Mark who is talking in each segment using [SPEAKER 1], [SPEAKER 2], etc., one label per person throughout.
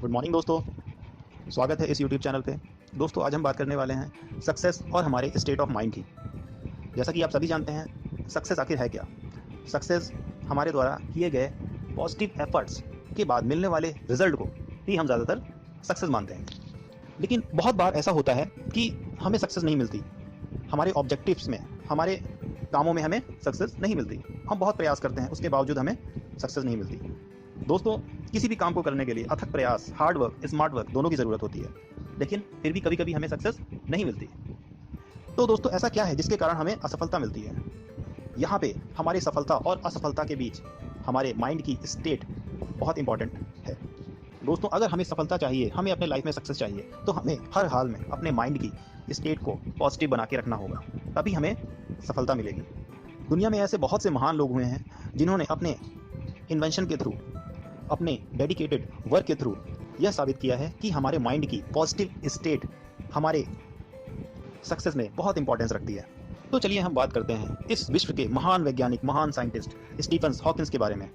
[SPEAKER 1] Good morning दोस्तों, स्वागत है इस यूट्यूब चैनल पे। दोस्तों आज हम बात करने वाले हैं सक्सेस और हमारे स्टेट ऑफ माइंड की। जैसा कि आप सभी जानते हैं, सक्सेस आखिर है क्या। सक्सेस हमारे द्वारा किए गए पॉजिटिव एफर्ट्स के बाद मिलने वाले रिजल्ट को ही हम ज़्यादातर सक्सेस मानते हैं। लेकिन बहुत बार ऐसा होता है कि हमें सक्सेस नहीं मिलती, हमारे ऑब्जेक्टिव्स में, हमारे कामों में हमें सक्सेस नहीं मिलती। हम बहुत प्रयास करते हैं, उसके बावजूद हमें सक्सेस नहीं मिलती। दोस्तों किसी भी काम को करने के लिए अथक प्रयास, हार्ड वर्क, स्मार्ट वर्क दोनों की ज़रूरत होती है, लेकिन फिर भी कभी कभी हमें सक्सेस नहीं मिलती। तो दोस्तों ऐसा क्या है जिसके कारण हमें असफलता मिलती है। यहाँ पे हमारी सफलता और असफलता के बीच हमारे माइंड की स्टेट बहुत इंपॉर्टेंट है। दोस्तों अगर हमें सफलता चाहिए, हमें अपने लाइफ में सक्सेस चाहिए, तो हमें हर हाल में अपने माइंड की स्टेट को पॉजिटिव बना के रखना होगा, तभी हमें सफलता मिलेगी। दुनिया में ऐसे बहुत से महान लोग हुए हैं जिन्होंने अपने इन्वेंशन के थ्रू, अपने डेडिकेटेड वर्क के थ्रू यह साबित किया है कि हमारे माइंड की पॉजिटिव स्टेट हमारे सक्सेस में बहुत इंपॉर्टेंस रखती है। तो चलिए हम बात करते हैं इस विश्व के महान वैज्ञानिक, महान साइंटिस्ट स्टीफन हॉकिंस के बारे में,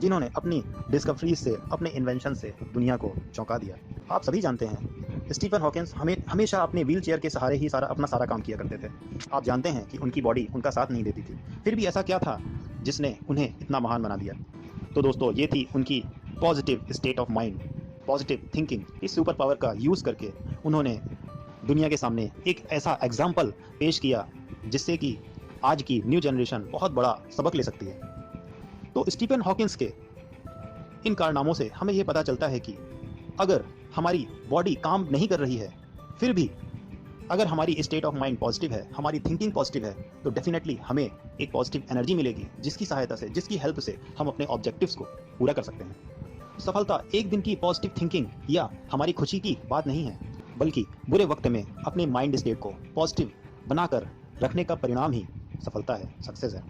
[SPEAKER 1] जिन्होंने अपनी डिस्कवरीज से, अपने इन्वेंशन से दुनिया को चौंका दिया। आप सभी जानते हैं स्टीफन हॉकिंस हमेशा अपने व्हील चेयर के सहारे ही अपना सारा काम किया करते थे। आप जानते हैं कि उनकी बॉडी उनका साथ नहीं देती थी, फिर भी ऐसा क्या था जिसने उन्हें इतना महान बना दिया। तो दोस्तों ये थी उनकी positive state of mind, positive thinking. इस सुपर पावर का यूज़ करके उन्होंने दुनिया के सामने एक ऐसा एग्जाम्पल पेश किया जिससे कि आज की न्यू जनरेशन बहुत बड़ा सबक ले सकती है। तो स्टीफन हॉकिंस के इन कारनामों से हमें यह पता चलता है कि अगर हमारी बॉडी काम नहीं कर रही है, फिर भी अगर हमारी स्टेट ऑफ माइंड पॉजिटिव है, हमारी थिंकिंग पॉजिटिव है, तो डेफिनेटली हमें एक पॉजिटिव एनर्जी मिलेगी, जिसकी सहायता से, जिसकी हेल्प से हम अपने ऑब्जेक्टिव्स को पूरा कर सकते हैं। सफलता एक दिन की पॉजिटिव थिंकिंग या हमारी खुशी की बात नहीं है, बल्कि बुरे वक्त में अपने माइंड स्टेट को पॉजिटिव बनाकर रखने का परिणाम ही सफलता है, सक्सेस है।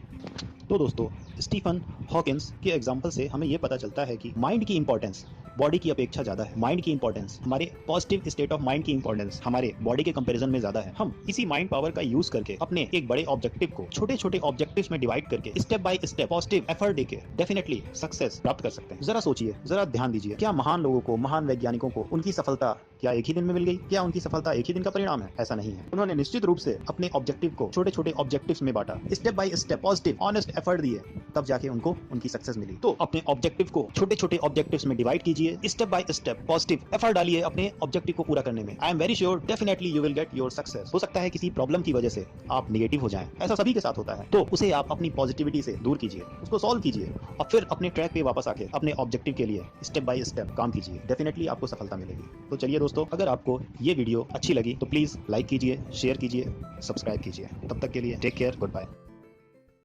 [SPEAKER 1] तो दोस्तों स्टीफन हॉकिंस के एग्जाम्पल से हमें यह पता चलता है कि माइंड की इंपॉर्टेंस बॉडी की अपेक्षा ज़्यादा है। माइंड की इंपॉर्टेंस, हमारे पॉजिटिव स्टेट ऑफ माइंड की इंपॉर्टेंस हमारे बॉडी के कंपैरिजन में ज़्यादा है। हम इसी माइंड पावर का यूज करके अपने एक बड़े ऑब्जेक्टिव को छोटे छोटे ऑब्जेक्टिव्स में डिवाइड करके step by step positive effort देके डेफिनेटली सक्सेस प्राप्त कर सकते हैं। जरा सोचिए, जरा ध्यान दीजिए, क्या महान लोगों को, महान वैज्ञानिकों को उनकी सफलता क्या एक ही दिन में मिल गई? क्या उनकी सफलता एक ही दिन का परिणाम है? ऐसा नहीं है। उन्होंने निश्चित रूप से अपने ऑब्जेक्टिव को छोटे छोटे ऑब्जेक्टिव्स में बांटा, step by step positive honest effort दिए, तब जाके उनको उनकी सक्सेस मिली। तो अपने ऑब्जेक्टिव को छोटे छोटे ऑब्जेक्टिव्स में डिवाइड कीजिए, step by step positive effort डालिए अपने ऑब्जेक्टिव को पूरा करने में। I am very sure definitely you will get your success. हो सकता है किसी प्रॉब्लम की वजह से आप निगेटिव हो जाएं, ऐसा सभी के साथ होता है, तो उसे आप अपनी पॉजिटिविटी से दूर कीजिए, उसको सॉल्व कीजिए और फिर अपने ट्रैक पे वापस आके अपने ऑब्जेक्टिव के लिए स्टेप बाय स्टेप काम कीजिए। डेफिनेटली आपको सफलता मिलेगी। तो चलिए दोस्तों, अगर आपको ये वीडियो अच्छी लगी तो प्लीज लाइक कीजिए, शेयर कीजिए, सब्सक्राइब कीजिए। तब तक के लिए टेक केयर, गुड बाय।